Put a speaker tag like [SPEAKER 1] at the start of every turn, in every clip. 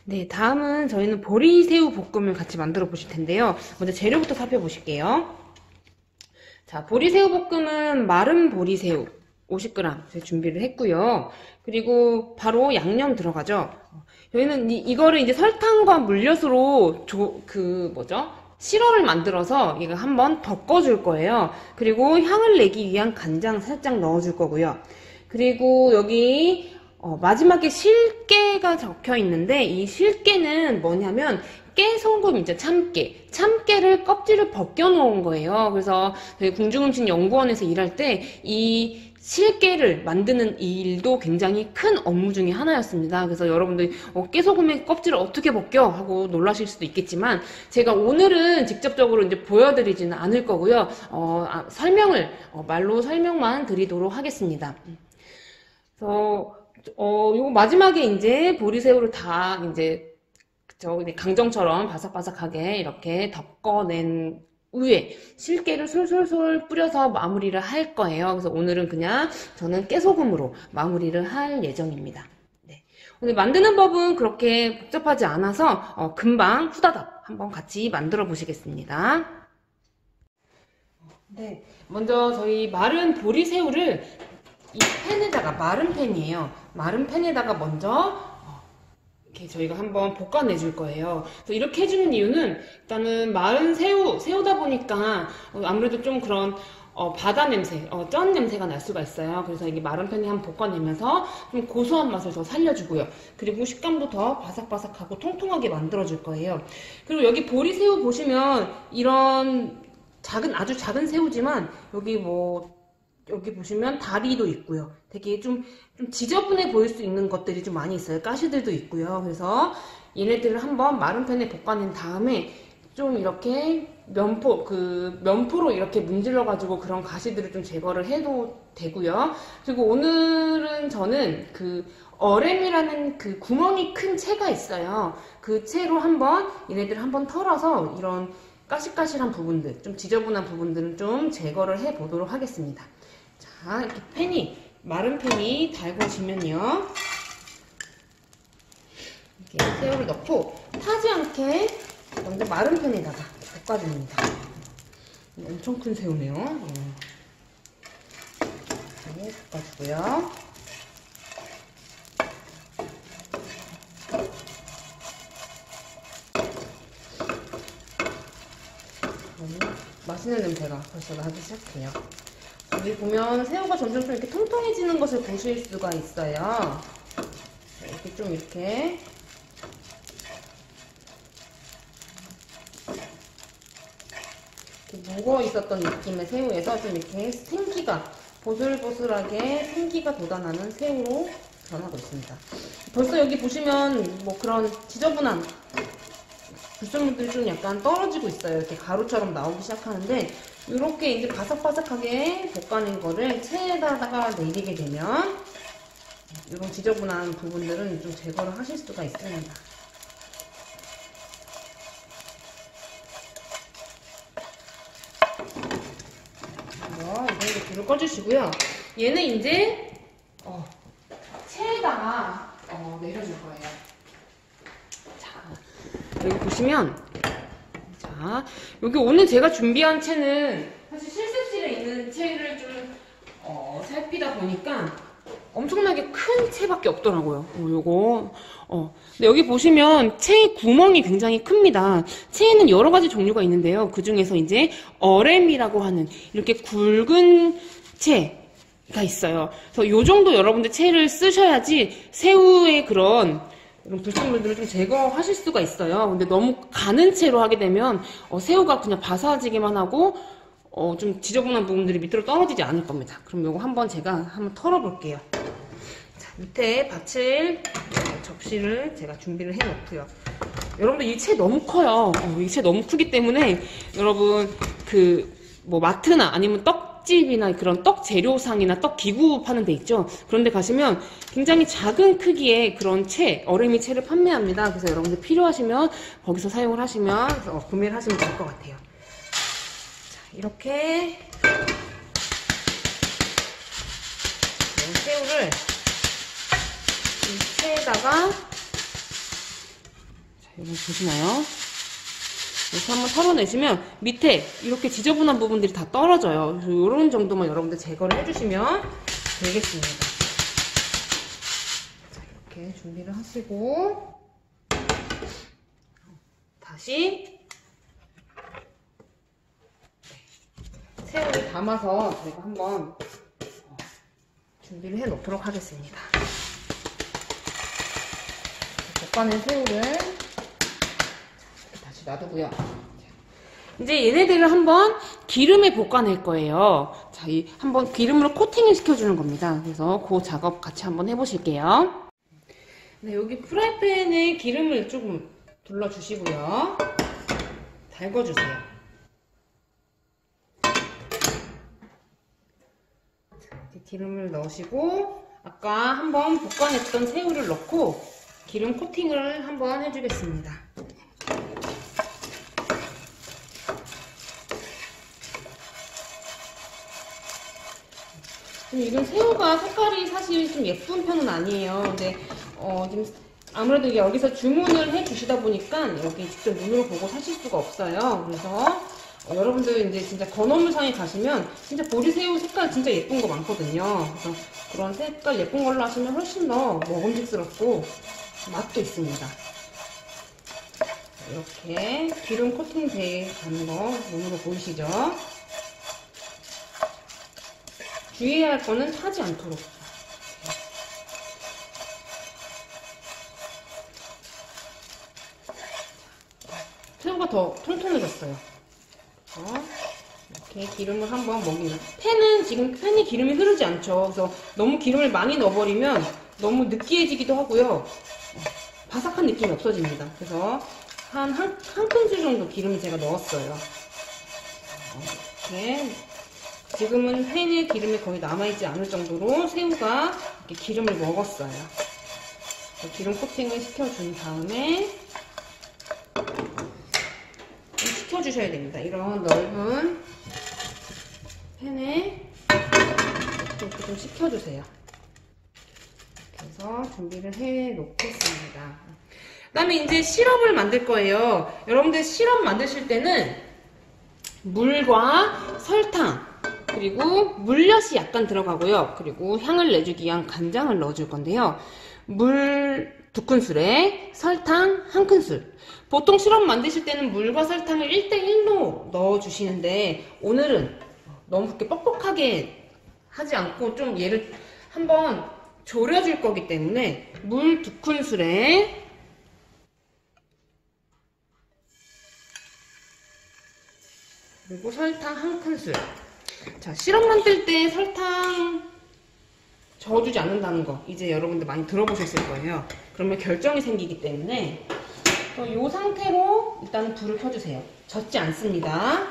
[SPEAKER 1] 네, 다음은 저희는 보리새우 볶음을 같이 만들어 보실 텐데요. 먼저 재료부터 살펴보실게요. 자, 보리새우 볶음은 마른 보리새우 50g 준비를 했고요. 그리고 바로 양념 들어가죠. 저희는 이거를 이제 설탕과 물엿으로 시러를 만들어서 이거 한번 덮어줄 거예요. 그리고 향을 내기 위한 간장 살짝 넣어줄 거고요. 그리고 여기 마지막에 실깨가 적혀 있는데 이 실깨는 뭐냐면 깨소금이죠. 참깨를 껍질을 벗겨 놓은 거예요. 그래서 저희 궁중음식연구원에서 일할 때 이 실깨를 만드는 이 일도 굉장히 큰 업무 중에 하나였습니다. 그래서 여러분들이 깨소금의 껍질을 어떻게 벗겨? 하고 놀라실 수도 있겠지만 제가 오늘은 직접적으로 이제 보여드리지는 않을 거고요. 말로 설명만 드리도록 하겠습니다. 그래서 요거 마지막에 이제 보리새우를 다 이제 강정처럼 바삭바삭하게 이렇게 덮어낸 위에 실깨를 솔솔솔 뿌려서 마무리를 할 거예요. 그래서 오늘은 그냥 저는 깨소금으로 마무리를 할 예정입니다. 네. 오늘 만드는 법은 그렇게 복잡하지 않아서 금방 후다닥 한번 같이 만들어 보시겠습니다. 네. 먼저 저희 마른 보리새우를 이 팬에다가, 마른 팬이에요. 마른 팬에다가 먼저 이렇게 저희가 한번 볶아내 줄 거예요. 그래서 이렇게 해주는 이유는 일단은 마른 새우다 보니까 아무래도 좀 그런 바다 냄새, 쩐 냄새가 날 수가 있어요. 그래서 이게 마른 팬에 한번 볶아내면서 좀 고소한 맛을 더 살려주고요. 그리고 식감도 더 바삭바삭하고 통통하게 만들어줄 거예요. 그리고 여기 보리새우 보시면 이런 아주 작은 새우지만 여기 보시면 다리도 있고요. 되게 좀 지저분해 보일 수 있는 것들이 좀 많이 있어요. 가시들도 있고요. 그래서 얘네들을 한번 마른 팬에 볶아낸 다음에 좀 이렇게 면포로 이렇게 문질러가지고 그런 가시들을 좀 제거를 해도 되고요. 그리고 오늘은 저는 어렘이라는 구멍이 큰 채가 있어요. 그 채로 얘네들을 한번 털어서 이런 까실까실한 부분들, 좀 지저분한 부분들은 좀 제거를 해 보도록 하겠습니다. 자, 이렇게 마른 팬이 달궈지면요. 이렇게 새우를 넣고 타지 않게 먼저 마른 팬에다가 볶아줍니다. 엄청 큰 새우네요. 이렇게 볶아주고요. 맛있는 냄새가 벌써 나기 시작해요. 여기 보면 새우가 점점 좀 이렇게 통통해지는 것을 보실 수가 있어요. 이렇게 묵어 있었던 느낌의 새우에서 좀 이렇게 보슬보슬하게 생기가 돋아나는 새우로 변하고 있습니다. 벌써 여기 보시면 그런 지저분한 불순물들이 좀 약간 떨어지고 있어요. 이렇게 가루처럼 나오기 시작하는데 이렇게 이제 바삭바삭하게 볶아낸 거를 체에다가 내리게 되면 이런 지저분한 부분들은 좀 제거를 하실 수가 있습니다. 이 정도 불을 꺼주시고요. 얘는 이제 체에다가 내려줄 거예요. 여기 보시면 여기 오늘 제가 준비한 채는 사실 실습실에 있는 채를 좀 살피다 보니까 엄청나게 큰 채밖에 없더라고요. 근데 여기 보시면 채의 구멍이 굉장히 큽니다. 채에는 여러 가지 종류가 있는데요. 그 중에서 이제 어렘이라고 하는 이렇게 굵은 채가 있어요. 그래서 요 정도 여러분들 채를 쓰셔야지 새우의 그런 불순물들을 좀 제거하실 수가 있어요. 근데 너무 가는 채로 하게 되면 새우가 그냥 바사지기만 하고 좀 지저분한 부분들이 밑으로 떨어지지 않을 겁니다. 그럼 요거 제가 한번 털어볼게요. 자, 밑에 받칠 접시를 제가 준비를 해놓고요. 여러분들 이 채 너무 커요. 이 채 너무 크기 때문에 여러분 마트나 아니면 떡집이나 그런 떡 재료상이나 떡 기구 파는 데 있죠. 그런 데 가시면 굉장히 작은 크기의 그런 어레미 채를 판매합니다. 그래서 여러분들 필요하시면 거기서 사용을 하시면 구매를 하시면 될 것 같아요. 자, 이렇게 새우를 이 채에다가 여러분 보시나요? 이렇게 한번 털어내시면 밑에 이렇게 지저분한 부분들이 다 떨어져요. 그래서 이런 정도만 여러분들 제거를 해주시면 되겠습니다. 자, 이렇게 준비를 하시고 다시 새우를 담아서 저희가 한번 준비를 해 놓도록 하겠습니다. 볶아낸 새우를 다시 놔두고요. 이제 얘네들을 한번 기름에 볶아낼 거예요. 자, 한번 기름으로 코팅을 시켜주는 겁니다. 그래서 그 작업 같이 한번 해보실게요. 네, 여기 프라이팬에 기름을 조금 둘러주시고요. 달궈주세요. 자, 이렇게 기름을 넣으시고 아까 한번 볶아냈던 새우를 넣고 기름 코팅을 한번 해주겠습니다. 이건 새우가 색깔이 사실 좀 예쁜 편은 아니에요. 근데 지금 아무래도 여기서 주문을 해 주시다 보니까 여기 직접 눈으로 보고 사실 수가 없어요. 그래서 여러분들 이제 진짜 건어물상에 가시면 진짜 보리새우 색깔 진짜 예쁜 거 많거든요. 그래서 그런 색깔 예쁜 걸로 하시면 훨씬 더 먹음직스럽고 맛도 있습니다. 이렇게 기름 코팅돼 가는 거 눈으로 보이시죠? 주의해야 할 거는 타지 않도록. 새우가 더 통통해졌어요. 이렇게 기름을 한번 먹이면 팬은 지금 팬에 기름이 흐르지 않죠. 그래서 너무 기름을 많이 넣어버리면 너무 느끼해지기도 하고요. 바삭한 느낌이 없어집니다. 그래서 한 큰술 정도 기름을 제가 넣었어요. 이렇게 지금은 팬에 기름이 거의 남아있지 않을 정도로 새우가 이렇게 기름을 먹었어요. 기름 코팅을 시켜준 다음에 시켜주셔야 됩니다. 이런 넓은 팬에 이렇게 좀 식혀주세요. 이렇게 해서 준비를 해 놓겠습니다. 그 다음에 이제 시럽을 만들 거예요. 여러분들 시럽 만드실 때는 물과 설탕 그리고 물엿이 약간 들어가고요. 그리고 향을 내주기 위한 간장을 넣어줄 건데요. 물 2큰술에 설탕 1큰술. 보통 시럽 만드실 때는 물과 설탕을 1:1로 넣어주시는데 오늘은 너무 그렇게 뻑뻑하게 하지 않고 좀 얘를 한번 졸여줄 거기 때문에 물 2큰술에 그리고 설탕 1큰술. 자, 시럽 만들 때 설탕 저어주지 않는다는 거 이제 여러분들 많이 들어보셨을 거예요. 그러면 결정이 생기기 때문에 이 상태로 일단은 불을 켜주세요. 젖지 않습니다.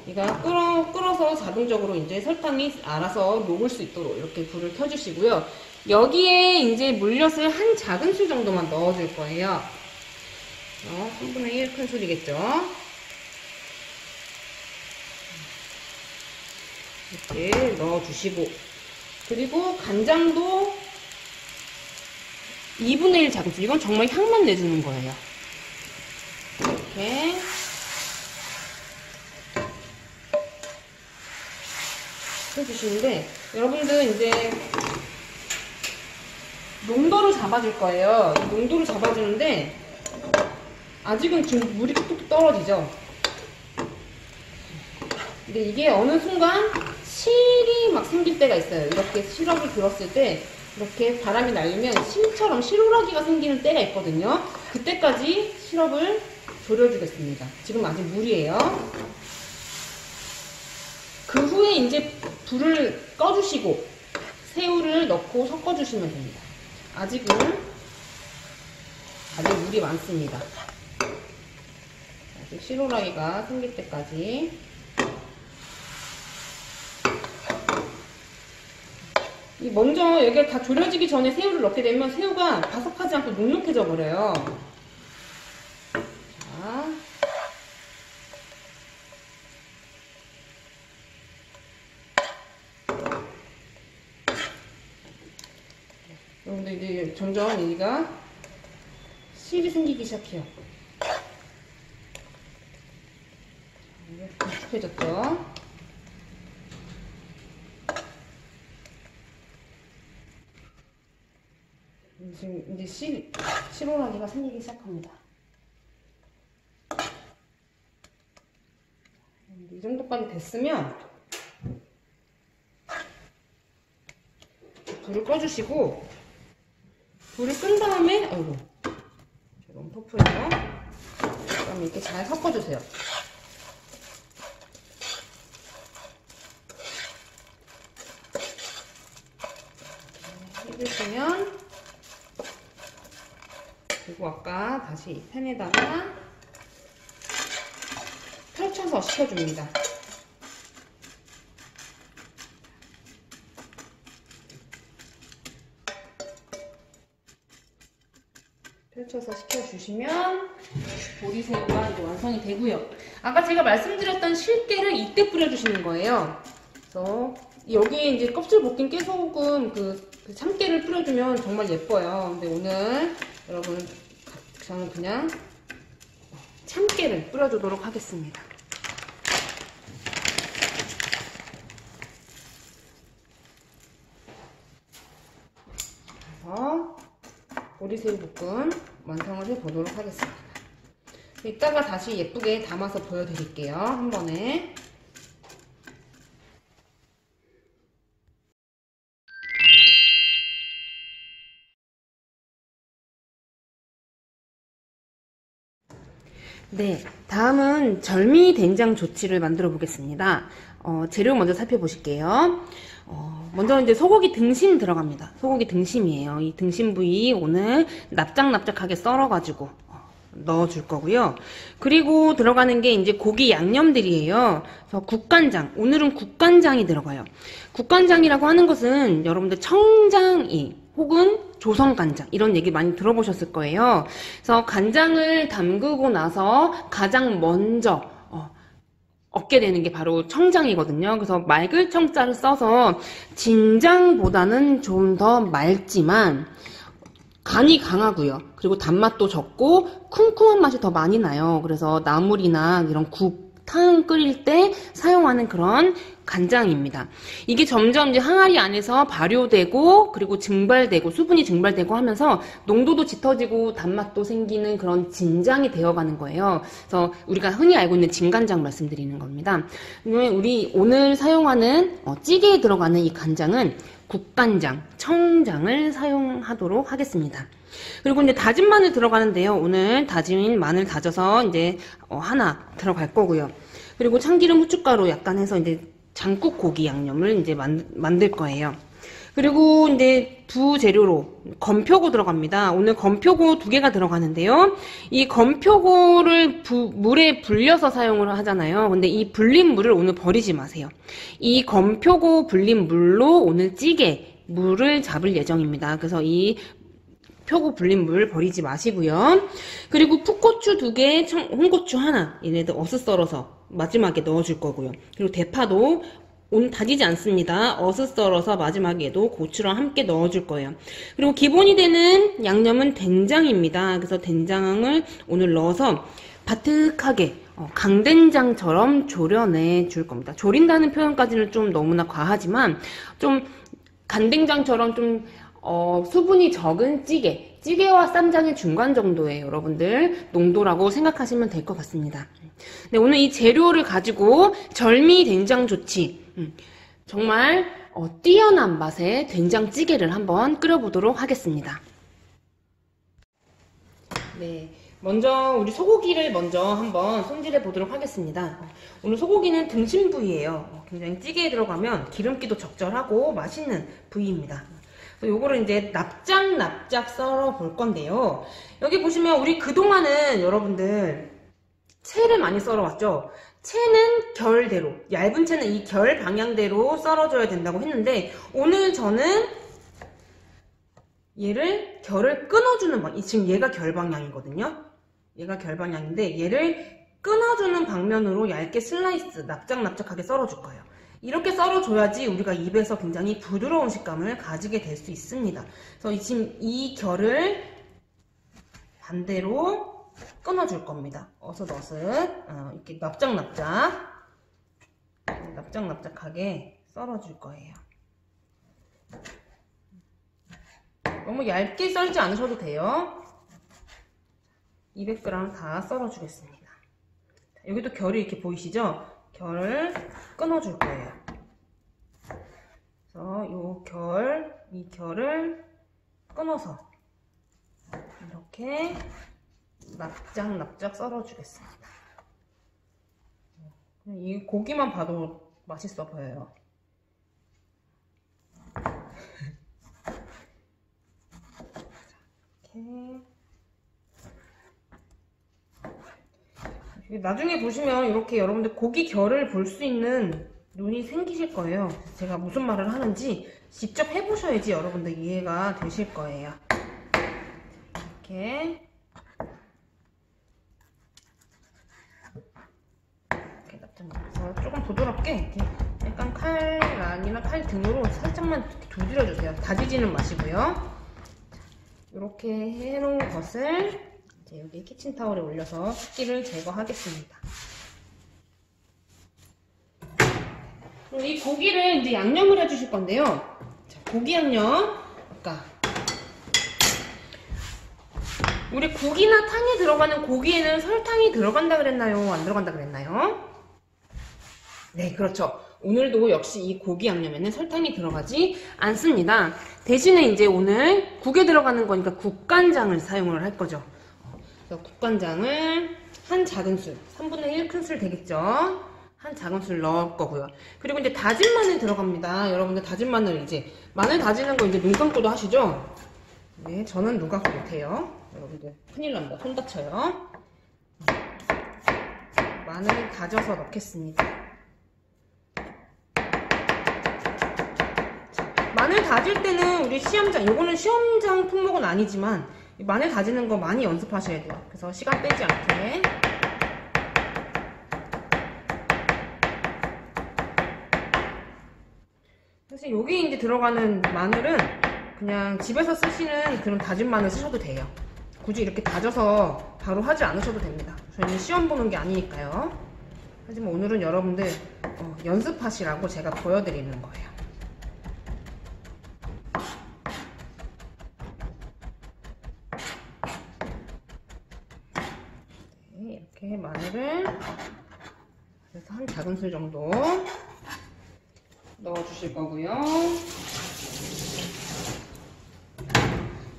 [SPEAKER 1] 얘가 끓어서 자동적으로 이제 설탕이 알아서 녹을 수 있도록 이렇게 불을 켜주시고요. 여기에 이제 물엿을 한 작은술 정도만 넣어줄 거예요. 3분의 1큰술이겠죠. 이렇게 넣어주시고 그리고 간장도 2분의 1 작은술. 이건 정말 향만 내주는 거예요. 이렇게 해주시는데 여러분들 이제 농도를 잡아줄 거예요. 농도를 잡아주는데 아직은 지금 물이 뚝뚝 떨어지죠. 근데 이게 어느 순간 실이 막 생길 때가 있어요. 이렇게 시럽을 들었을 때 이렇게 바람이 날리면 실처럼 실오라기가 생기는 때가 있거든요. 그때까지 시럽을 졸여주겠습니다. 지금 아직 물이에요. 그 후에 이제 불을 꺼주시고 새우를 넣고 섞어주시면 됩니다. 아직 물이 많습니다. 아직 실오라기가 생길 때까지. 먼저 여기가 다 졸여지기 전에 새우를 넣게 되면 새우가 바삭하지 않고 눅눅해져 버려요. 자. 여러분들 이제 점점 여기가 실이 생기기 시작해요. 촉촉해졌죠? 지금 이제 실오라기가 생기기 시작합니다. 이 정도까지 됐으면 불을 꺼주시고, 불을 끈 다음에, 아이고, 너무 터프해요. 그다음에 이렇게 잘 섞어주세요. 해주시면, 그리고 아까 다시 팬에다가 펼쳐서 식혀줍니다. 펼쳐서 식혀주시면 보리새우가 이제 완성이 되고요. 아까 제가 말씀드렸던 실깨를 이때 뿌려주시는 거예요. 그래서 여기 이제 껍질 벗긴 깨소금 그 참깨를 뿌려주면 정말 예뻐요. 근데 오늘 여러분 저는 그냥 참깨를 뿌려주도록 하겠습니다. 그래서 보리새우 볶음 완성을 해보도록 하겠습니다. 이따가 다시 예쁘게 담아서 보여드릴게요. 한 번에. 네, 다음은 절미 된장 조치를 만들어 보겠습니다. 재료 먼저 살펴보실게요. 먼저 이제 소고기 등심 들어갑니다. 소고기 등심이에요. 이 등심 부위 오늘 납작납작하게 썰어가지고 넣어줄 거고요. 그리고 들어가는 게 이제 고기 양념들이에요. 그래서 국간장, 오늘은 국간장이 들어가요. 국간장이라고 하는 것은 여러분들 청장이 혹은 조선간장 이런 얘기 많이 들어보셨을 거예요. 그래서 간장을 담그고 나서 가장 먼저 얻게 되는 게 바로 청장이거든요. 그래서 맑을 청자를 써서 진장보다는 좀 더 맑지만 간이 강하고요. 그리고 단맛도 적고 쿰쿰한 맛이 더 많이 나요. 그래서 나물이나 이런 국, 탕 끓일 때 사용하는 그런 간장입니다. 이게 점점 이제 항아리 안에서 발효되고 그리고 증발되고 수분이 증발되고 하면서 농도도 짙어지고 단맛도 생기는 그런 진장이 되어가는 거예요. 그래서 우리가 흔히 알고 있는 진간장 말씀드리는 겁니다. 우리 오늘 사용하는 찌개에 들어가는 이 간장은 국간장, 청장을 사용하도록 하겠습니다. 그리고 이제 다진 마늘 들어가는데요. 오늘 다진 마늘 다져서 이제 하나 들어갈 거고요. 그리고 참기름, 후춧가루 약간 해서 이제 장국 고기 양념을 이제 만들 거예요. 그리고 이제 부재료로 건표고 들어갑니다. 오늘 건표고 2개가 들어가는데요. 이 건표고를 물에 불려서 사용을 하잖아요. 근데 이 불린 물을 오늘 버리지 마세요. 이 건표고 불린 물로 오늘 찌개 물을 잡을 예정입니다. 그래서 이 표고 불린 물 버리지 마시고요. 그리고 풋고추 2개, 홍고추 하나 얘네들 어슷 썰어서 마지막에 넣어줄 거고요. 그리고 대파도 오늘 다지지 않습니다. 어슷 썰어서 마지막에도 고추랑 함께 넣어줄 거예요. 그리고 기본이 되는 양념은 된장입니다. 그래서 된장을 오늘 넣어서 바삭하게 강된장처럼 졸여내 줄 겁니다. 졸인다는 표현까지는 좀 너무나 과하지만 좀 간된장처럼 좀 수분이 적은 찌개와 쌈장의 중간 정도의 여러분들 농도라고 생각하시면 될 것 같습니다. 네, 오늘 이 재료를 가지고 절미 된장 조치 정말 뛰어난 맛의 된장찌개를 한번 끓여보도록 하겠습니다. 네, 먼저 우리 소고기를 먼저 한번 손질해 보도록 하겠습니다. 오늘 소고기는 등심 부위예요. 굉장히 찌개에 들어가면 기름기도 적절하고 맛있는 부위입니다. 요거를 이제 납작 썰어 볼 건데요. 여기 보시면 우리 그동안은 여러분들 채를 많이 썰어 왔죠. 채는 결대로, 얇은 채는 이 결 방향대로 썰어줘야 된다고 했는데 오늘 저는 얘를 결을 끊어주는 방향, 지금 얘가 결 방향이거든요. 얘가 결 방향인데 얘를 끊어주는 방면으로 얇게 슬라이스, 납작하게 썰어줄 거예요. 이렇게 썰어줘야지 우리가 입에서 굉장히 부드러운 식감을 가지게 될 수 있습니다. 그래서 지금 이 결을 반대로 끊어줄 겁니다. 어슷어슷 이렇게 납작 납작납작하게 썰어줄 거예요. 너무 얇게 썰지 않으셔도 돼요. 200g 다 썰어주겠습니다. 여기도 결이 이렇게 보이시죠? 결을 끊어줄 거예요. 그래서 이 결을 끊어서 이렇게 납작납작 썰어주겠습니다. 이 고기만 봐도 맛있어 보여요. 이렇게 나중에 보시면 이렇게 여러분들 고기 결을 볼 수 있는 눈이 생기실 거예요. 제가 무슨 말을 하는지 직접 해보셔야지 여러분들 이해가 되실 거예요. 이렇게 납작납작 조금 부드럽게 이렇게 약간 칼날이나 칼 등으로 살짝만 두드려주세요. 다지지는 마시고요. 이렇게 해놓은 것을 이제 여기 키친타올에 올려서 습기를 제거하겠습니다. 그리고 이 고기를 이제 양념을 해주실 건데요. 자, 고기 양념. 아까 우리 국이나 탕에 들어가는 고기에는 설탕이 들어간다 그랬나요? 안 들어간다 그랬나요? 네, 그렇죠. 오늘도 역시 이 고기 양념에는 설탕이 들어가지 않습니다. 대신에 이제 오늘 국에 들어가는 거니까 국간장을 사용을 할 거죠. 그래서 국간장을 한 작은술, 3분의 1 큰술 되겠죠? 한 작은술 넣을 거고요. 그리고 이제 다진 마늘 들어갑니다. 여러분들 다진 마늘 이제 마늘 다지는 거 이제 눈 감고도 하시죠? 네, 저는 눈 감고 못해요. 여러분들 큰일 납니다. 손 다쳐요. 마늘 다져서 넣겠습니다. 마늘 다질 때는 우리 시험장, 요거는 시험장 품목은 아니지만 마늘 다지는 거 많이 연습하셔야 돼요. 그래서 시간 빼지 않게. 사실 여기 이제 들어가는 마늘은 그냥 집에서 쓰시는 그런 다진 마늘 쓰셔도 돼요. 굳이 이렇게 다져서 바로 하지 않으셔도 됩니다. 저희는 시험 보는 게 아니니까요. 하지만 오늘은 여러분들 연습하시라고 제가 보여드리는 거예요. 이렇게 마늘을 그래서 한 작은술 정도 넣어주실 거고요.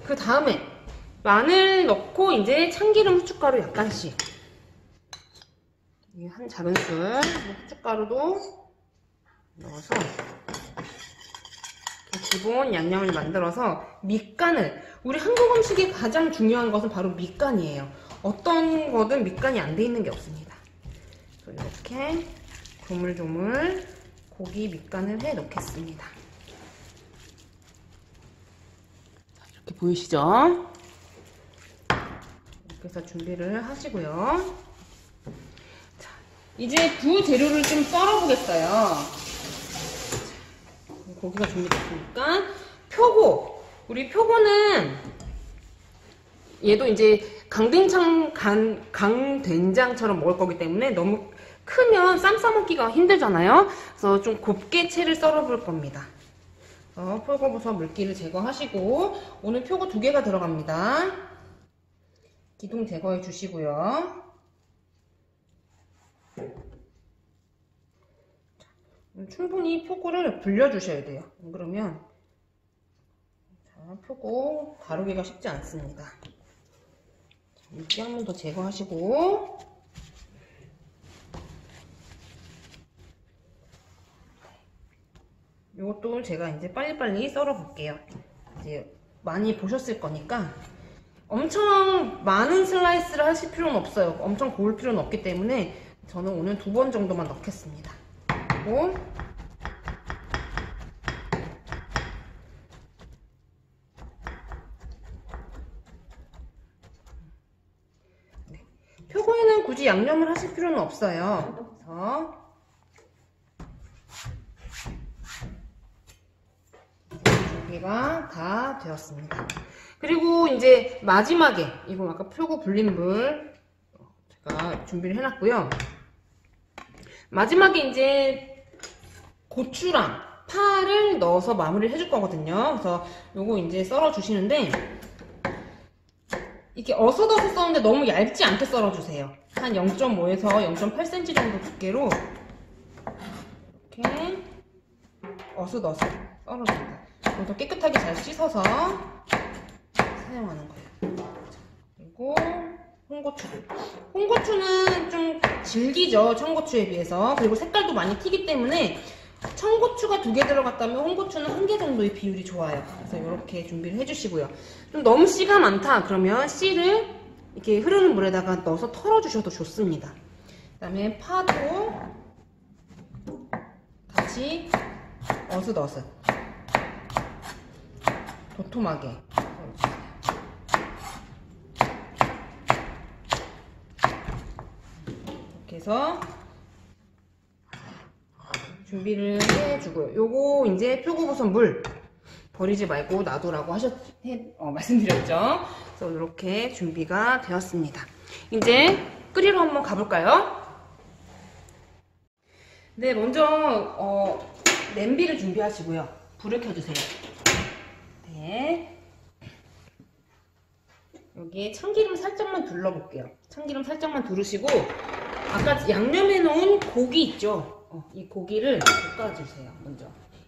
[SPEAKER 1] 그 다음에 마늘 넣고 이제 참기름, 후춧가루 약간씩 한 작은술 후춧가루도 넣어서 기본 양념을 만들어서 밑간을 우리 한국 음식의 가장 중요한 것은 바로 밑간이에요. 어떤 거든 밑간이 안 돼 있는 게 없습니다. 이렇게 조물조물 고기 밑간을 해 놓겠습니다. 이렇게 보이시죠? 이렇게 해서 준비를 하시고요. 자, 이제 부 재료를 좀 썰어 보겠어요. 고기가 준비됐으니까 표고, 우리 표고는 얘도 이제 강된장처럼 먹을 거기 때문에 너무 크면 쌈 싸먹기가 힘들잖아요. 그래서 좀 곱게 채를 썰어 볼 겁니다. 표고버섯 물기를 제거하시고 오늘 표고 2개가 들어갑니다. 기둥 제거해 주시고요. 충분히 표고를 불려주셔야 돼요. 그러면 표고 다루기가 쉽지 않습니다. 물기 한 번 더 제거하시고 이것도 제가 이제 빨리빨리 썰어 볼게요. 이제 많이 보셨을 거니까 엄청 많은 슬라이스를 하실 필요는 없어요. 엄청 고울 필요는 없기 때문에 저는 오늘 2번 정도만 넣겠습니다. 그리고 표고에는 굳이 양념을 하실 필요는 없어요. 그래서 준비가 다 되었습니다. 그리고 이제 마지막에 이거 아까 표고 불린 물 제가 준비를 해놨고요. 마지막에 이제 고추랑 파를 넣어서 마무리를 해줄 거거든요. 그래서 요거 이제 썰어 주시는데 이렇게 어슷어슷 썰는데 너무 얇지 않게 썰어 주세요. 한 0.5에서 0.8cm 정도 두께로 이렇게 어슷어슷 썰어줍니다. 그래서 깨끗하게 잘 씻어서 사용하는 거예요. 그리고 홍고추는 좀 질기죠, 청고추에 비해서. 그리고 색깔도 많이 튀기 때문에 청고추가 2개 들어갔다면 홍고추는 1개 정도의 비율이 좋아요. 그래서 이렇게 준비를 해주시고요. 좀 너무 씨가 많다 그러면 씨를 이렇게 흐르는 물에다가 넣어서 털어주셔도 좋습니다. 그 다음에 파도 같이 어슷어슷 도톰하게 이렇게 해서 준비를 해주고요. 요거 이제 표고버섯 물 버리지 말고 놔두라고 말씀드렸죠. 그래서 이렇게 준비가 되었습니다. 이제 끓이러 한번 가볼까요? 네, 먼저 냄비를 준비하시고요. 불을 켜주세요. 네. 여기에 참기름 살짝만 둘러볼게요. 참기름 살짝만 두르시고 아까 양념해 놓은 고기 있죠? 이 고기를 볶아주세요. 먼저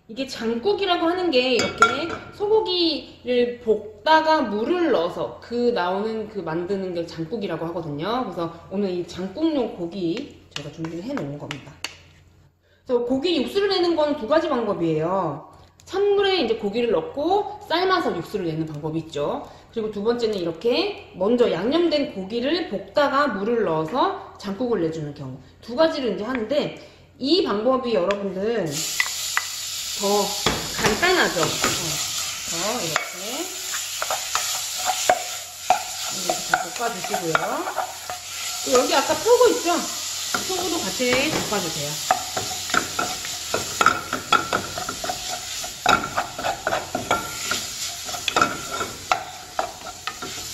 [SPEAKER 1] 이게 장국이라고 하는 게 이렇게 소고기를 볶다가 물을 넣어서 만드는 게 장국이라고 하거든요. 그래서 오늘 이 장국용 고기 제가 준비를 해 놓은 겁니다. 그래서 고기 육수를 내는 건 2가지 방법이에요. 찬물에 이제 고기를 넣고 삶아서 육수를 내는 방법이 있죠. 그리고 2번째는 이렇게 먼저 양념된 고기를 볶다가 물을 넣어서 장국을 내주는 경우. 2가지를 이제 하는데 이 방법이 여러분들 더 간단하죠. 이렇게 잘 볶아주시고요. 여기 아까 표고 있죠? 표고도 같이 볶아주세요.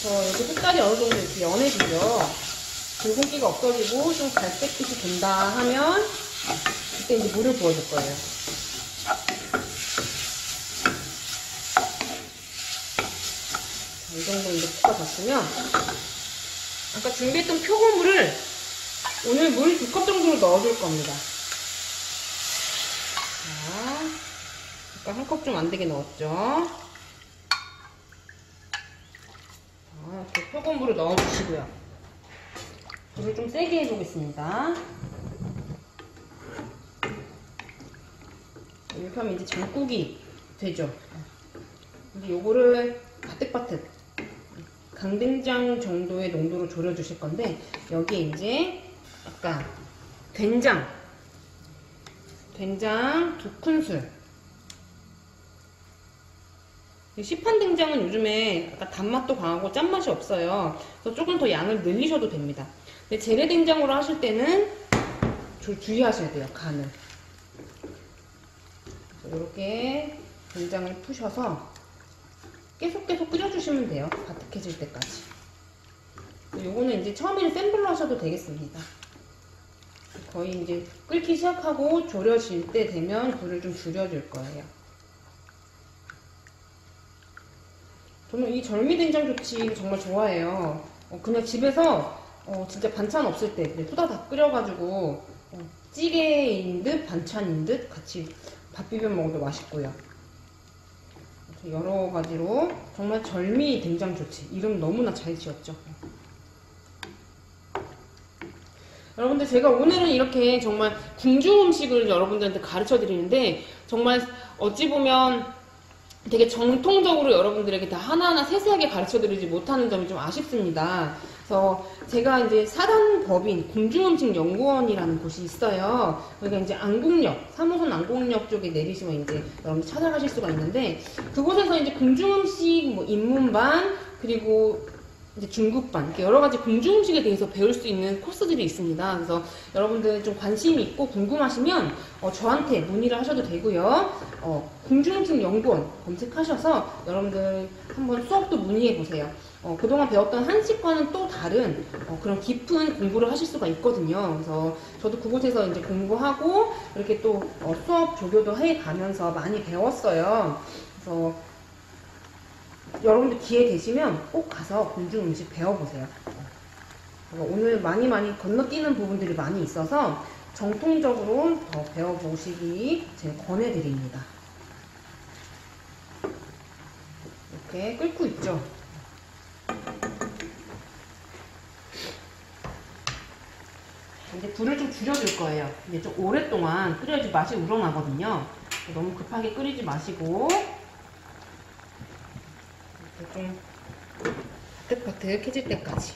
[SPEAKER 1] 여기 색깔이 어느 정도 이렇게 연해지죠? 붉은기가 없어지고 좀 갈색빛이 된다 하면 그때 이제 물을 부어줄 거예요. 이 정도 이제 볶아졌으면 아까 준비했던 표고물을 오늘 물 2컵 정도로 넣어줄 겁니다. 자, 아까 1컵 좀 안 되게 넣었죠? 이렇게 표고물을 넣어주시고요. 불을 좀 세게 해보겠습니다. 이렇게 하면 이제 장국이 되죠. 이제 요거를 바득바득 강된장 정도의 농도로 졸여주실 건데 여기에 이제 아까 된장 2큰술. 시판 된장은 요즘에 약간 단맛도 강하고 짠맛이 없어요. 그래서 조금 더 양을 늘리셔도 됩니다. 근데 재래 된장으로 하실 때는 주의하셔야 돼요, 간을. 이렇게 된장을 푸셔서 계속 끓여주시면 돼요. 바삭해질 때까지. 요거는 이제 처음에는 센 불로 하셔도 되겠습니다. 거의 이제 끓기 시작하고 졸여질 때 되면 불을 좀 줄여줄 거예요. 저는 이 절미된장조치 정말 좋아해요. 그냥 집에서 진짜 반찬 없을 때 그냥 후다닥 끓여가지고 찌개인 듯 반찬인 듯 같이 밥 비벼 먹어도 맛있고요. 여러 가지로 정말 절미된장조치 이름 너무나 잘 지었죠. 여러분들 제가 오늘은 이렇게 정말 궁중 음식을 여러분들한테 가르쳐 드리는데 정말 어찌 보면 되게 정통적으로 여러분들에게 다 하나하나 세세하게 가르쳐 드리지 못하는 점이 좀 아쉽습니다. 그래서 제가 이제 사단법인 궁중음식연구원이라는 곳이 있어요. 그러니까 이제 안국역, 3호선 안국역 쪽에 내리시면 이제 여러분들 찾아가실 수가 있는데 그곳에서 이제 궁중음식 뭐 입문반 그리고 이제 중국반 이렇게 여러 가지 궁중 음식에 대해서 배울 수 있는 코스들이 있습니다. 그래서 여러분들 좀 관심이 있고 궁금하시면 저한테 문의를 하셔도 되고요. 궁중 음식 연구원 검색하셔서 여러분들 한번 수업도 문의해 보세요. 그동안 배웠던 한식과는 또 다른 그런 깊은 공부를 하실 수가 있거든요. 그래서 저도 그곳에서 이제 공부하고 이렇게 또 수업 조교도 해 가면서 많이 배웠어요. 그래서 여러분들 기회 되시면 꼭 가서 궁중 음식 배워보세요. 오늘 많이 건너뛰는 부분들이 많이 있어서 정통적으로 더 배워보시기 제가 권해드립니다. 이렇게 끓고 있죠. 이제 불을 좀 줄여줄 거예요. 이제 좀 오랫동안 끓여야지 맛이 우러나거든요. 너무 급하게 끓이지 마시고 좀 바득바득해질 때까지.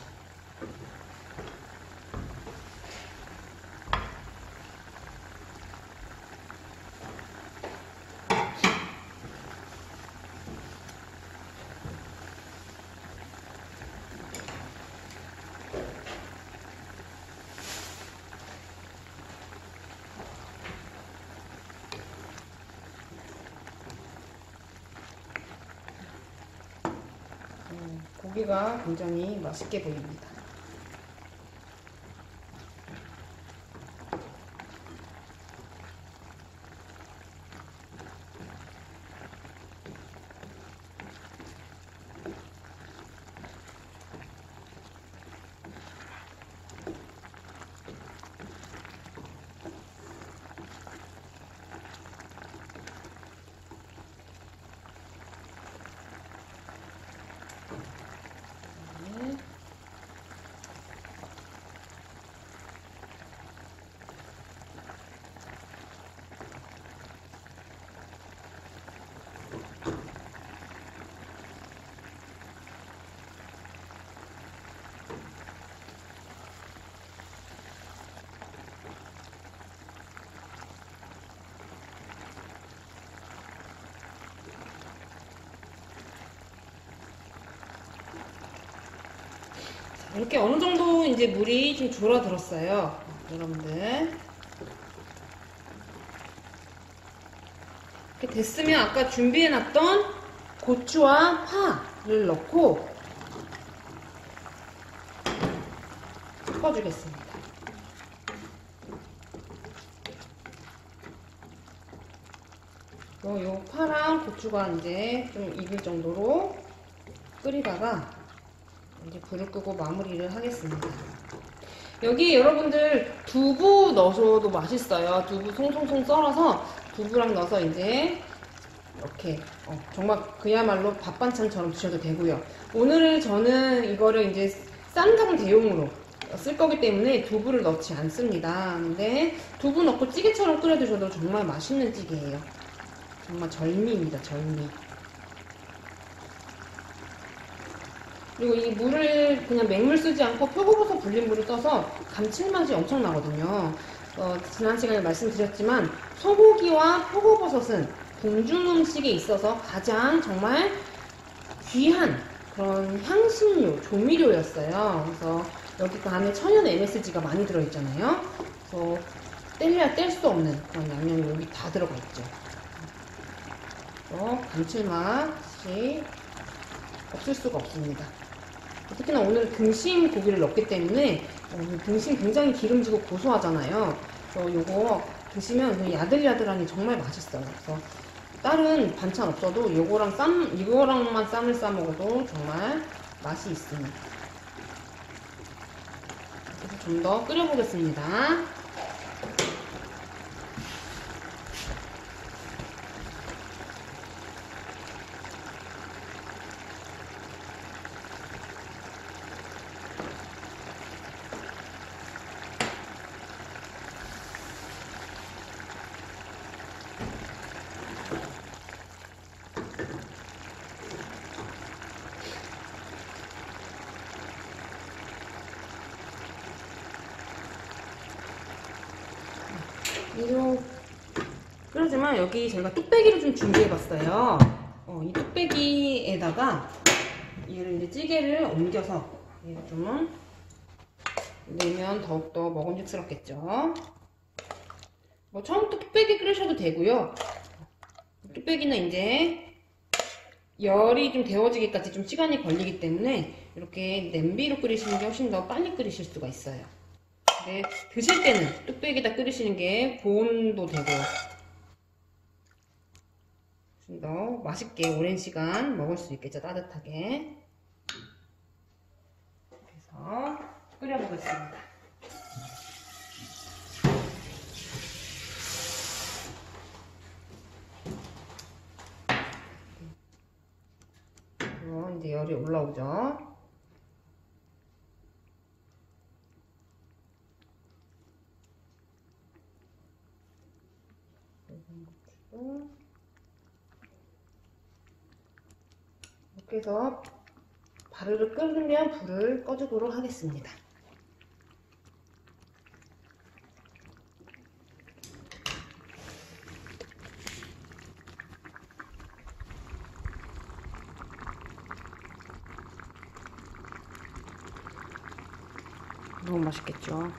[SPEAKER 1] 고기가 굉장히 맛있게 보입니다. 이렇게 어느 정도 이제 물이 좀 졸아들었어요. 여러분들. 이렇게 됐으면 아까 준비해놨던 고추와 파를 넣고 섞어주겠습니다. 요 파랑 고추가 이제 좀 익을 정도로 끓이다가 이제 불을 끄고 마무리를 하겠습니다. 여기 여러분들 두부 넣어줘도 맛있어요. 두부 송송송 썰어서 두부랑 넣어서 이제 이렇게 정말 그야말로 밥 반찬처럼 드셔도 되고요. 오늘은 저는 이거를 이제 쌈장 대용으로 쓸 거기 때문에 두부를 넣지 않습니다. 근데 두부 넣고 찌개처럼 끓여 드셔도 정말 맛있는 찌개예요. 정말 절미입니다. 절미. 그리고 이 물을 그냥 맹물 쓰지 않고 표고버섯 불린 물을 떠서 감칠맛이 엄청 나거든요. 지난 시간에 말씀드렸지만 소고기와 표고버섯은 궁중 음식에 있어서 가장 정말 귀한 그런 향신료, 조미료였어요. 그래서 여기 그 안에 천연 MSG가 많이 들어있잖아요. 그래서 뗄래야 뗄 수 없는 그런 양념이 여기 다 들어가 있죠. 감칠맛이 없을 수가 없습니다. 특히나 오늘 등심 고기를 넣기 때문에 등심 굉장히 기름지고 고소하잖아요. 그래서 요거 드시면 그냥 야들야들하니 정말 맛있어요. 그래서 다른 반찬 없어도 이거랑만 쌈을 싸 먹어도 정말 맛이 있습니다. 그래서 좀 더 끓여보겠습니다. 그러지만 여기 제가 뚝배기를 좀 준비해봤어요. 이 뚝배기에다가 얘를 이제 찌개를 옮겨서 얘를 좀 넣으면 더욱더 먹음직스럽겠죠. 뭐 처음부터 뚝배기 끓이셔도 되고요. 뚝배기는 이제 열이 좀 데워지기까지 좀 시간이 걸리기 때문에 이렇게 냄비로 끓이시는 게 훨씬 더 빨리 끓이실 수가 있어요. 근데 드실 때는 뚝배기에다 끓이시는 게 보온도 되고 훨씬 더 맛있게 오랜 시간 먹을 수 있겠죠. 따뜻하게. 그래서 끓여보겠습니다. 이제 열이 올라오죠. 이렇게 해서 바르르 끓으면 불을 꺼주도록 하겠습니다. 너무 맛있겠죠.